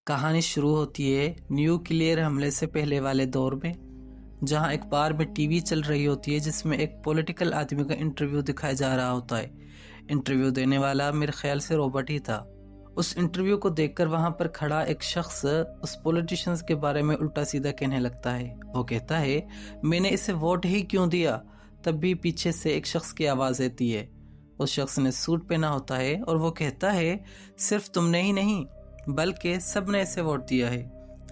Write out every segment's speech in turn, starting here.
कहानी शुरू होती है न्यूक्लियर हमले से पहले वाले दौर में, जहां एक बार में टीवी चल रही होती है जिसमें एक पॉलिटिकल आदमी का इंटरव्यू दिखाया जा रहा होता है। इंटरव्यू देने वाला मेरे ख्याल से रॉबर्ट ही था। उस इंटरव्यू को देखकर वहां पर खड़ा एक शख्स उस पॉलिटिशियंस के बारे में उल्टा सीधा कहने लगता है। वो कहता है, मैंने इसे वोट ही क्यों दिया। तब भी पीछे से एक शख्स की आवाज आती है। उस शख्स ने सूट पहना होता है और वो कहता है, सिर्फ तुमने ही नहीं बल्कि सब ने इसे वोट दिया है।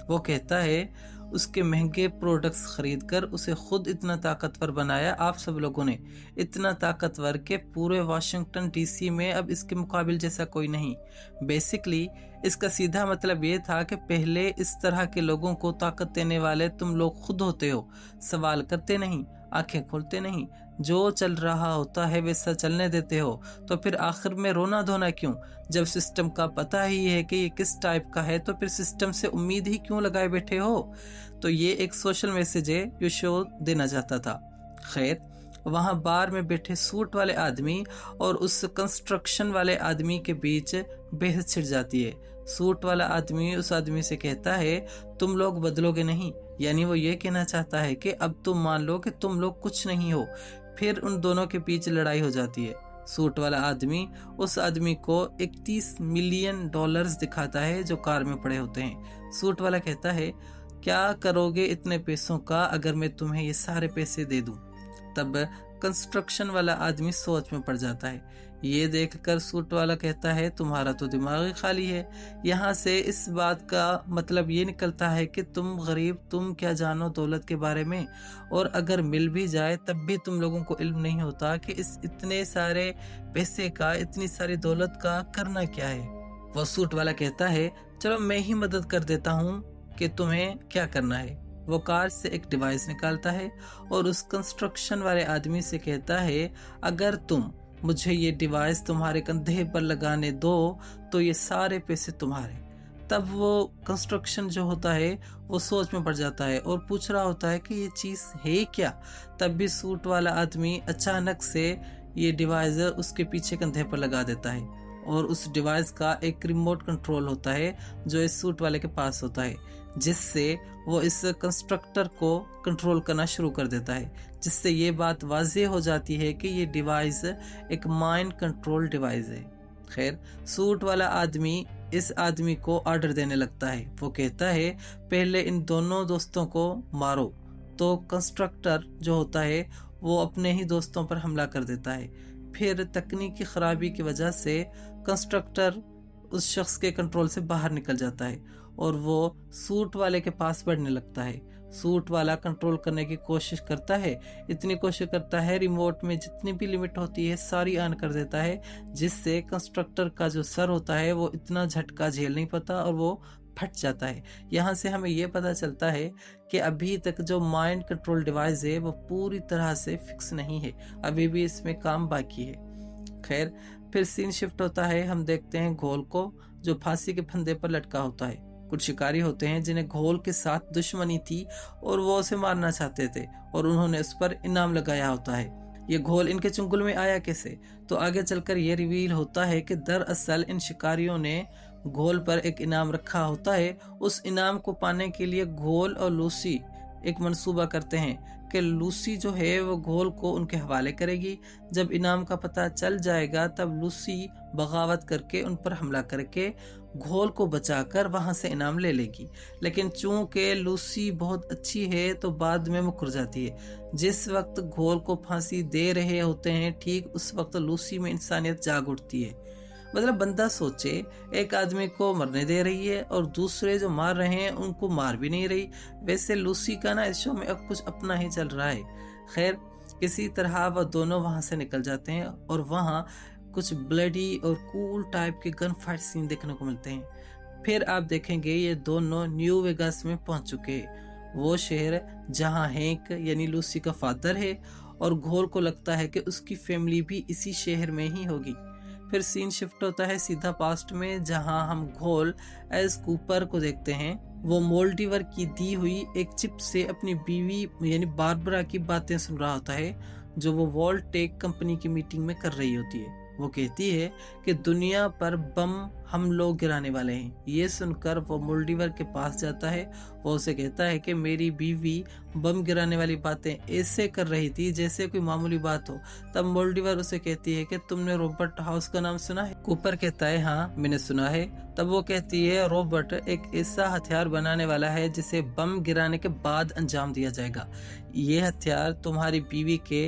वो कहता है, उसके महंगे प्रोडक्ट्स खरीदकर उसे खुद इतना ताकतवर बनाया आप सब लोगों ने, इतना ताकतवर कि पूरे वाशिंगटन डीसी में अब इसके मुकाबिल जैसा कोई नहीं। बेसिकली इसका सीधा मतलब ये था कि पहले इस तरह के लोगों को ताकत देने वाले तुम लोग खुद होते हो, सवाल करते नहीं, आंखें खोलते नहीं, जो चल रहा होता है वैसा चलने देते हो। तो फिर आखिर में रोना धोना क्यों? जब सिस्टम का पता ही है कि ये किस टाइप का है तो फिर सिस्टम से उम्मीद ही क्यों लगाए बैठे हो? तो ये एक सोशल मैसेज है जो शो देना चाहता था। खैर, वहां बार में बैठे सूट वाले आदमी और उस कंस्ट्रक्शन वाले आदमी के बीच बहस छिड़ जाती है। सूट वाला आदमी उस आदमी से कहता है, तुम लोग बदलोगे नहीं। यानी वो ये कहना चाहता है कि अब तुम मान लो कि तुम लोग कुछ नहीं हो। फिर उन दोनों के बीच लड़ाई हो जाती है। सूट वाला आदमी उस आदमी को 31 मिलियन डॉलर्स दिखाता है जो कार में पड़े होते हैं। सूट वाला कहता है, क्या करोगे इतने पैसों का अगर मैं तुम्हें ये सारे पैसे दे दूं? तब कंस्ट्रक्शन वाला आदमी सोच में पड़ जाता है। ये देखकर सूट वाला कहता है, तुम्हारा तो दिमाग ही खाली है। यहाँ से इस बात का मतलब ये निकलता है कि तुम गरीब, तुम क्या जानो दौलत के बारे में, और अगर मिल भी जाए तब भी तुम लोगों को इल्म नहीं होता कि इस इतने सारे पैसे का, इतनी सारी दौलत का करना क्या है। वो सूट वाला कहता है, चलो मैं ही मदद कर देता हूँ कि तुम्हें क्या करना है। वो कार से एक डिवाइस निकालता है और उस कंस्ट्रक्शन वाले आदमी से कहता है, अगर तुम मुझे ये डिवाइस तुम्हारे कंधे पर लगाने दो तो ये सारे पैसे तुम्हारे। तब वो कंस्ट्रक्शन जो होता है वो सोच में पड़ जाता है और पूछ रहा होता है कि ये चीज़ है क्या। तब भी सूट वाला आदमी अचानक से ये डिवाइस उसके पीछे कंधे पर लगा देता है और उस डिवाइस का एक रिमोट कंट्रोल होता है जो इस सूट वाले के पास होता है, जिससे वो इस कंस्ट्रक्टर को कंट्रोल करना शुरू कर देता है। जिससे ये बात वाज़ेह हो जाती है कि ये डिवाइस एक माइंड कंट्रोल डिवाइस है। खैर, सूट वाला आदमी इस आदमी को ऑर्डर देने लगता है। वो कहता है, पहले इन दोनों दोस्तों को मारो। तो कंस्ट्रक्टर जो होता है वो अपने ही दोस्तों पर हमला कर देता है। फिर तकनीकी खराबी की वजह से कंस्ट्रक्टर उस शख्स के कंट्रोल से बाहर निकल जाता है और वो सूट वाले के पास बढ़ने लगता है। सूट वाला कंट्रोल करने की कोशिश करता है, इतनी कोशिश करता है रिमोट में जितनी भी लिमिट होती है सारी ऑन कर देता है, जिससे कंस्ट्रक्टर का जो सर होता है वो इतना झटका झेल नहीं पाता और वो फट जाता है। यहाँ से हमें ये पता चलता है कि अभी तक जो माइंड कंट्रोल डिवाइस है वो पूरी तरह से फिक्स नहीं है, अभी भी इसमें काम बाकी है। खैर, फिर सीन शिफ्ट होता है। हम देखते हैं घोल को जो फांसी के फंदे पर लटका होता है। कुछ शिकारी होते हैं जिन्हें घोल के साथ दुश्मनी थी और वो उसे मारना चाहते थे और उन्होंने उस पर इनाम लगाया होता है। ये घोल इनके चंगुल में आया कैसे? तो आगे चलकर ये रिवील होता है कि दरअसल इन शिकारियों ने घोल पर एक इनाम रखा होता है। उस इनाम को पाने के लिए घोल और लूसी एक मंसूबा करते हैं कि लूसी जो है वो घोल को उनके हवाले करेगी। जब इनाम का पता चल जाएगा तब लूसी बगावत करके उन पर हमला करके घोल को बचाकर वहां से इनाम ले लेगी। लेकिन चूंकि लूसी बहुत अच्छी है तो बाद में मुकर जाती है। जिस वक्त घोल को फांसी दे रहे होते हैं ठीक उस वक्त लूसी में इंसानियत जाग उठती है। मतलब बंदा सोचे, एक आदमी को मरने दे रही है और दूसरे जो मार रहे हैं उनको मार भी नहीं रही। वैसे लूसी का ना इस शो में अब कुछ अपना ही चल रहा है। खैर, किसी तरह वह दोनों वहां से निकल जाते हैं और वहां कुछ ब्लडी और कूल टाइप के गन फाइट सीन देखने को मिलते हैं। फिर आप देखेंगे ये दोनों न्यू वेगास में पहुंच चुके हैं, वो शहर जहां हैंक यानी लूसी का फादर है और घोल को लगता है कि उसकी फैमिली भी इसी शहर में ही होगी। फिर सीन शिफ्ट होता है सीधा पास्ट में, जहां हम घोल एस कूपर को देखते हैं। वो मोल्डिवर की दी हुई एक चिप से अपनी बीवी यानी बारबरा की बातें सुन रहा होता है जो वो वॉल्ट टेक कंपनी की मीटिंग में कर रही होती है। वो कहती है कि दुनिया पर बम हम लोग गिराने वाले हैं। ये सुनकर वो मोल्डीवर के पास जाता है। वो उसे कहता है कि मेरी बीवी बम गिराने वाली बातें ऐसे कर रही थी जैसे कोई मामूली बात हो। तब मोल्डीवर उसे कहती है कि तुमने रॉबर्ट हाउस का नाम सुना है? कूपर कहता है हाँ मैंने सुना है। तब वो कहती है रॉबर्ट एक ऐसा हथियार बनाने वाला है जिसे बम गिराने के बाद अंजाम दिया जाएगा। ये हथियार तुम्हारी बीवी के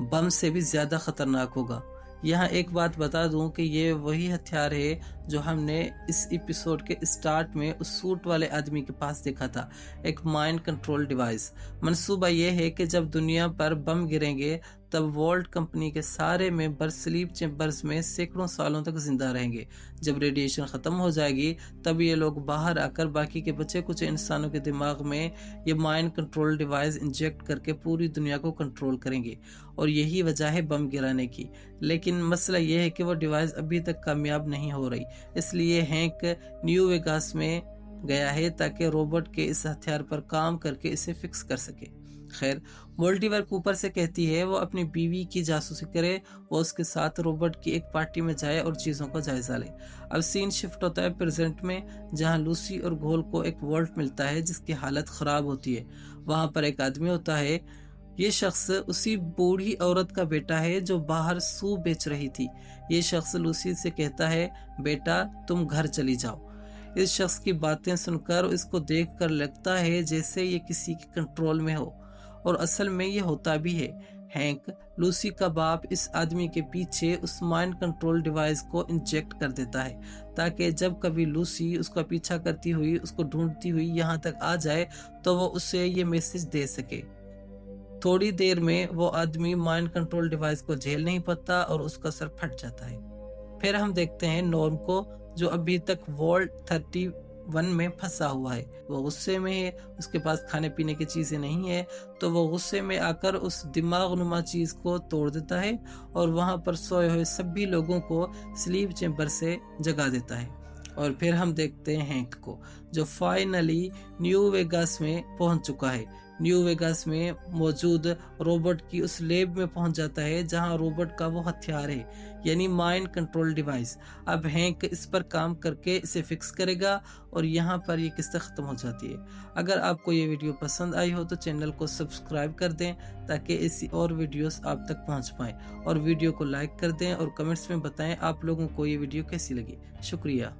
बम से भी ज्यादा खतरनाक होगा। यहाँ एक बात बता दूं कि ये वही हथियार है जो हमने इस एपिसोड के स्टार्ट में उस सूट वाले आदमी के पास देखा था, एक माइंड कंट्रोल डिवाइस। मंसूबा ये है कि जब दुनिया पर बम गिरेंगे तब वॉल्ट कंपनी के सारे मेंबर स्लीप चैम्बर्स में सैकड़ों सालों तक जिंदा रहेंगे। जब रेडिएशन खत्म हो जाएगी तब ये लोग बाहर आकर बाकी के बचे कुछ इंसानों के दिमाग में ये माइंड कंट्रोल डिवाइस इंजेक्ट करके पूरी दुनिया को कंट्रोल करेंगे, और यही वजह है बम गिराने की। लेकिन मसला ये है कि वो डिवाइस अभी तक कामयाब नहीं हो रही, इसलिए हैंक न्यू वेगास में गया है ताकि रोबोट के इस हथियार पर काम करके इसे फिक्स कर सके। खैर, मोल्टीवर कूपर से कहती है वो अपनी बीवी की जासूसी करे, वो उसके साथ रोबोट की एक पार्टी में जाए और चीजों का जायजा ले। अब सीन शिफ्ट होता है प्रेजेंट में, जहां लूसी और घोल को एक वॉल्ट मिलता है जिसकी हालत खराब होती है। वहां पर एक आदमी होता है। ये शख्स उसी बूढ़ी औरत का बेटा है जो बाहर सूप बेच रही थी। ये शख्स लूसी से कहता है बेटा तुम घर चली जाओ। इस शख्स की बातें सुनकर इसको देखकर लगता है जैसे ये किसी के कंट्रोल में हो, और असल में ये होता भी है। हैंक, लूसी का बाप, इस आदमी के पीछे उस माइंड कंट्रोल डिवाइस को इंजेक्ट कर देता है ताकि जब कभी लूसी उसका पीछा करती हुई, उसको ढूंढती हुई यहाँ तक आ जाए तो वो उसे ये मैसेज दे सके। थोड़ी देर में वो आदमी माइंड कंट्रोल डिवाइस को झेल नहीं पाता और उसका सर फट जाता है। फिर हम देखते हैं नॉर्म को, जो अभी तक वॉल्ट 31 में फंसा हुआ है। वो गुस्से में है, उसके पास खाने पीने की चीजें नहीं है, तो वो गुस्से में आकर उस दिमाग नुमा चीज को तोड़ देता है और वहां पर सोए हुए सभी लोगों को स्लीप चैम्बर से जगा देता है। और फिर हम देखते हैं हैंक को, जो फाइनली न्यू वेगास में पहुंच चुका है। न्यू वेगास में मौजूद रोबोट की उस लैब में पहुंच जाता है जहां रोबोट का वो हथियार है, यानी माइंड कंट्रोल डिवाइस। अब हैंक इस पर काम करके इसे फिक्स करेगा और यहाँ पर ये किस्सा खत्म हो जाती है। अगर आपको ये वीडियो पसंद आई हो तो चैनल को सब्सक्राइब कर दें ताकि ऐसी और वीडियोस आप तक पहुँच पाएँ, और वीडियो को लाइक कर दें और कमेंट्स में बताएं आप लोगों को ये वीडियो कैसी लगी। शुक्रिया।